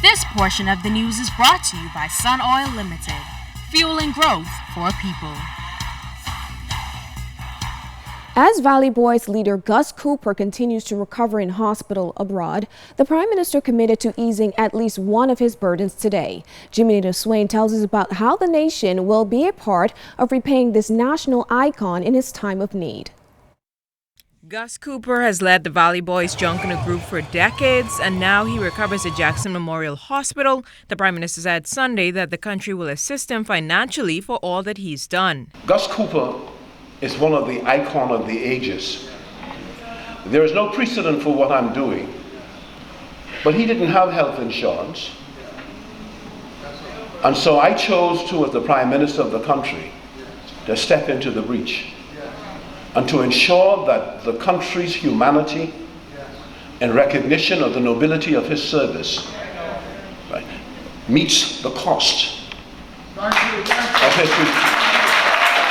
This portion of the news is brought to you by Sun Oil Limited, fueling growth for people. As Valley Boys leader Gus Cooper continues to recover in hospital abroad, the Prime Minister committed to easing at least one of his burdens today. Jimmy Swain tells us about how the nation will be a part of repaying this national icon in his time of need. Gus Cooper has led the Valley Boys Junkanoo Group for decades, and now he recovers at Jackson Memorial Hospital. The Prime Minister said Sunday that the country will assist him financially for all that he's done. Gus Cooper is one of the icon of the ages. There is no precedent for what I'm doing, but he didn't have health insurance. And so I chose to, as the Prime Minister of the country, to step into the breach and to ensure that the country's humanity and recognition of the nobility of his service, right, meets the cost of his treatment.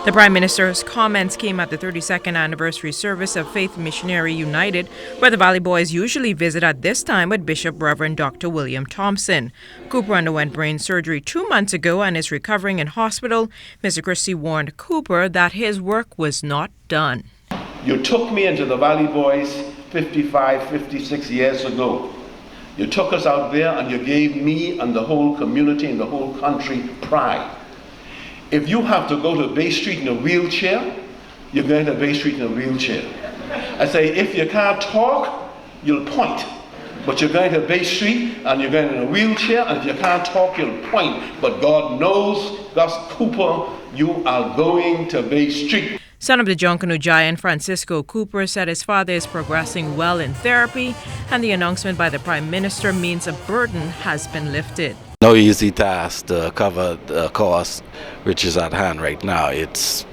The Prime Minister's comments came at the 32nd anniversary service of Faith Missionary United, where the Valley Boys usually visit at this time with Bishop Reverend Dr. William Thompson. Cooper underwent brain surgery 2 months ago and is recovering in hospital. Mr. Christie warned Cooper that his work was not done. You took me into the Valley Boys 55, 56 years ago. You took us out there and you gave me and the whole community and the whole country pride. If you have to go to Bay Street in a wheelchair, you're going to Bay Street in a wheelchair. I say, if you can't talk, you'll point. But you're going to Bay Street and you're going in a wheelchair, and if you can't talk, you'll point. But God knows, Gus Cooper, you are going to Bay Street. Son of the Junkanoo giant Francisco Cooper said his father is progressing well in therapy, and the announcement by the Prime Minister means a burden has been lifted. No easy task to cover the cost which is at hand right now. It's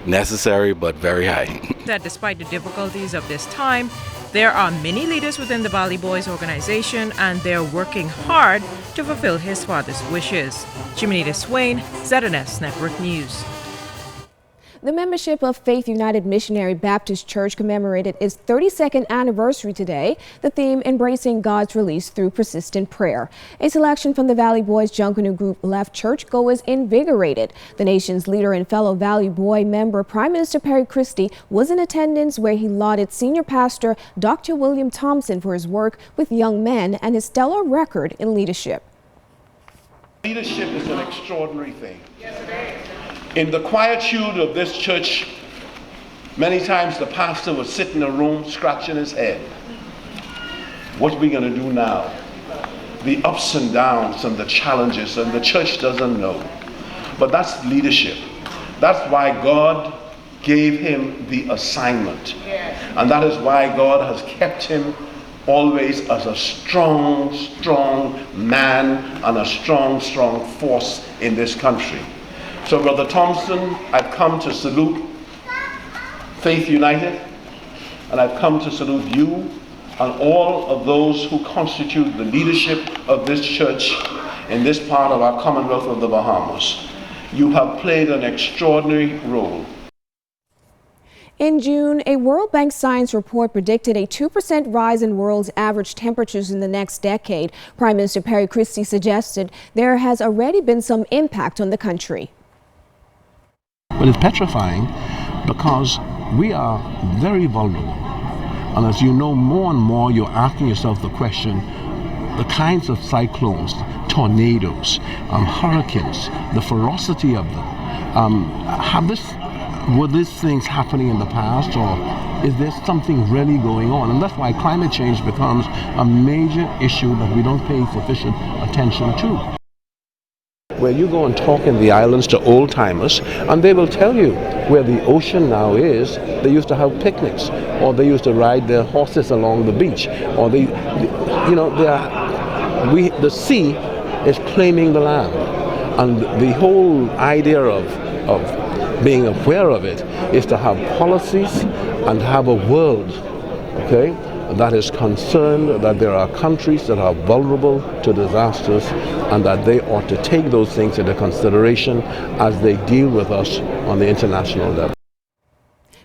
necessary but very high. That despite the difficulties of this time, there are many leaders within the Valley Boys organization, and they're working hard to fulfill his father's wishes. Jimmy Swain, ZNS Network News. The membership of Faith United Missionary Baptist Church commemorated its 32nd anniversary today, the theme embracing God's release through persistent prayer. A selection from the Valley Boys Junkanoo Group left churchgoers invigorated. The nation's leader and fellow Valley Boy member Prime Minister Perry Christie was in attendance, where he lauded senior pastor Dr. William Thompson for his work with young men and his stellar record in leadership. Leadership is an extraordinary thing. In the quietude of this church, many times the pastor would sit in a room scratching his head. What are we going to do now? The ups and downs and the challenges, and the church doesn't know. But that's leadership. That's why God gave him the assignment. And that is why God has kept him always as a strong, strong man and a strong, strong force in this country. So, Brother Thompson, I've come to salute Faith United, and I've come to salute you and all of those who constitute the leadership of this church in this part of our Commonwealth of the Bahamas. You have played an extraordinary role. In June, a World Bank science report predicted a 2% rise in world's average temperatures in the next decade. Prime Minister Perry Christie suggested there has already been some impact on the country. But it's petrifying because we are very vulnerable. And as you know, more and more you're asking yourself the question, the kinds of cyclones, tornadoes, hurricanes, the ferocity of them. Were these things happening in the past, or is there something really going on? And that's why climate change becomes a major issue that we don't pay sufficient attention to. Where you go and talk in the islands to old timers, and they will tell you where the ocean now is. They used to have picnics, or they used to ride their horses along the beach, or the sea is claiming the land, and the whole idea of being aware of it is to have policies and have a world, okay, that is concerned that there are countries that are vulnerable to disasters, and that they ought to take those things into consideration as they deal with us on the international level.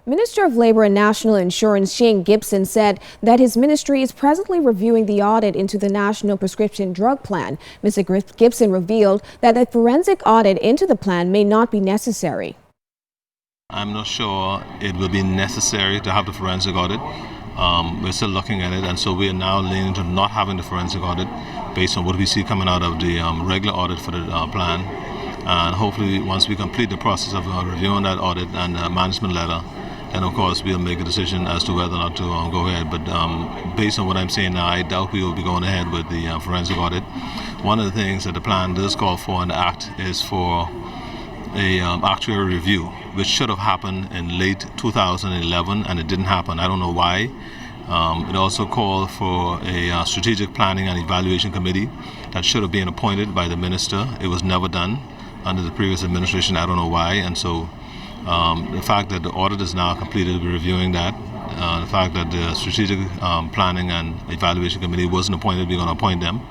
Minister of Labor and National Insurance Shane Gibson said that his ministry is presently reviewing the audit into the National Prescription Drug Plan. Mr. Gibson revealed that a forensic audit into the plan may not be necessary. I'm not sure it will be necessary to have the forensic audit. We're still looking at it, and so we are now leaning to not having the forensic audit based on what we see coming out of the regular audit for the plan. And hopefully once we complete the process of reviewing that audit and management letter, then of course we'll make a decision as to whether or not to go ahead. But based on what I'm saying now, I doubt we will be going ahead with the forensic audit. One of the things that the plan does call for in the Act is for a actuarial review, which should have happened in late 2011, and it didn't happen. I don't know why. It also called for a strategic planning and evaluation committee that should have been appointed by the minister. It was never done under the previous administration. I don't know why. And so the fact that the audit is now completed, we're reviewing that. The fact that the strategic planning and evaluation committee wasn't appointed, we're going to appoint them.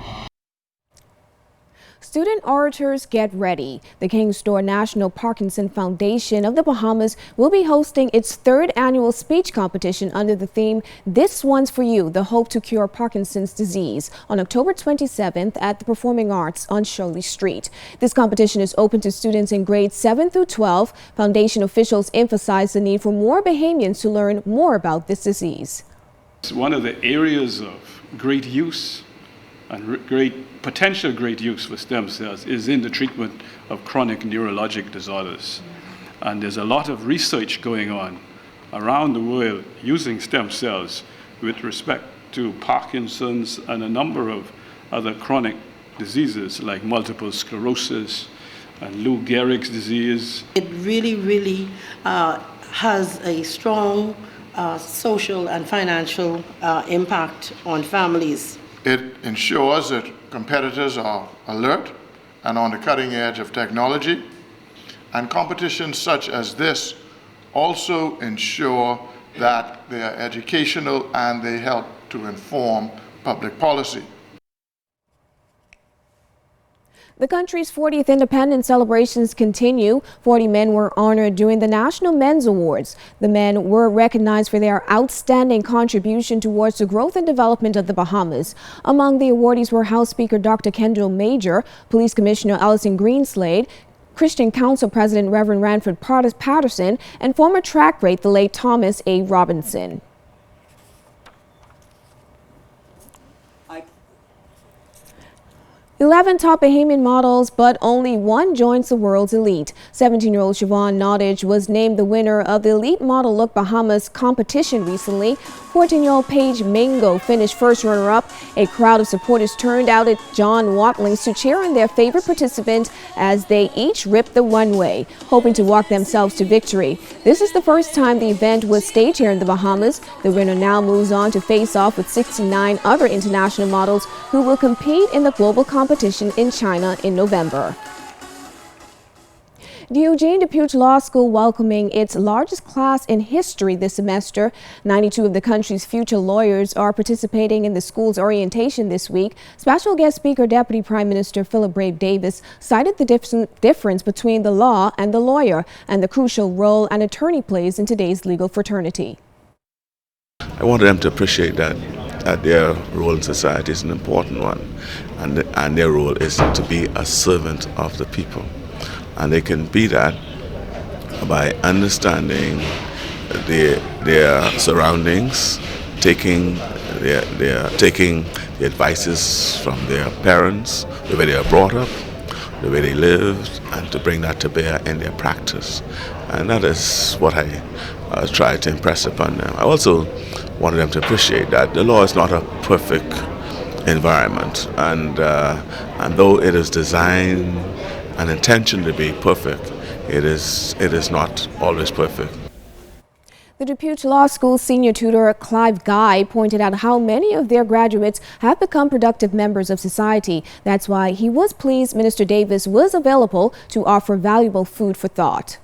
Student orators, get ready. The King Store National Parkinson Foundation of the Bahamas will be hosting its 3rd annual speech competition under the theme, This One's for You, the Hope to Cure Parkinson's Disease, on October 27th at the Performing Arts on Shirley Street. This competition is open to students in grades 7 through 12. Foundation officials emphasize the need for more Bahamians to learn more about this disease. It's one of the areas of great use and potential great use for stem cells is in the treatment of chronic neurologic disorders. And there's a lot of research going on around the world using stem cells with respect to Parkinson's and a number of other chronic diseases like multiple sclerosis and Lou Gehrig's disease. It really has a strong social and financial impact on families. It ensures that competitors are alert and on the cutting edge of technology, and competitions such as this also ensure that they are educational and they help to inform public policy. The country's 40th independence celebrations continue. 40 men were honored during the National Men's Awards. The men were recognized for their outstanding contribution towards the growth and development of the Bahamas. Among the awardees were House Speaker Dr. Kendall Major, Police Commissioner Allison Greenslade, Christian Council President Reverend Ranford Patterson, and former track great the late Thomas A. Robinson. 11 top Bahamian models, but only one joins the world's elite. 17-year-old Siobhan Nottage was named the winner of the Elite Model Look Bahamas competition recently. 14-year-old Paige Mingo finished first runner-up. A crowd of supporters turned out at John Watling's to cheer on their favorite participant as they each ripped the runway, hoping to walk themselves to victory. This is the first time the event was staged here in the Bahamas. The winner now moves on to face off with 69 other international models who will compete in the global competition in China in November. The Eugene DePuy Law School welcoming its largest class in history this semester. 92 of the country's future lawyers are participating in the school's orientation this week. Special guest speaker Deputy Prime Minister Philip Brave Davis cited the difference between the law and the lawyer and the crucial role an attorney plays in today's legal fraternity. I wanted them to appreciate that their role in society is an important one, and their role is to be a servant of the people. And they can be that by understanding their surroundings, taking the advices from their parents, the way they are brought up, the way they lived, and to bring that to bear in their practice. And that is what I try to impress upon them. I also wanted them to appreciate that the law is not a perfect environment, and though it is designed and intention to be perfect, it is not always perfect. The DePuy Law School senior tutor Clive Guy pointed out how many of their graduates have become productive members of society. That's why he was pleased Minister Davis was available to offer valuable food for thought.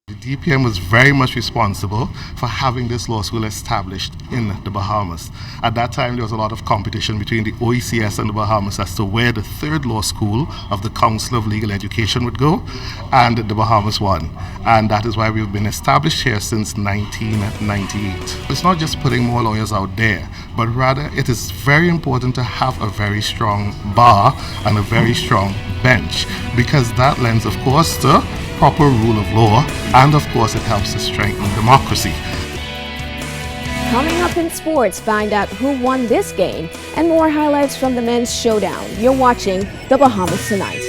The DPM was very much responsible for having this law school established in the Bahamas. At that time, there was a lot of competition between the OECS and the Bahamas as to where the third law school of the Council of Legal Education would go, and the Bahamas won. And that is why we've been established here since 1998. It's not just putting more lawyers out there, but rather it is very important to have a very strong bar and a very strong bench, because that lends, of course, to proper rule of law, and of course it helps to strengthen democracy. Coming up in sports, find out who won this game and more highlights from the men's showdown. You're watching The Bahamas Tonight.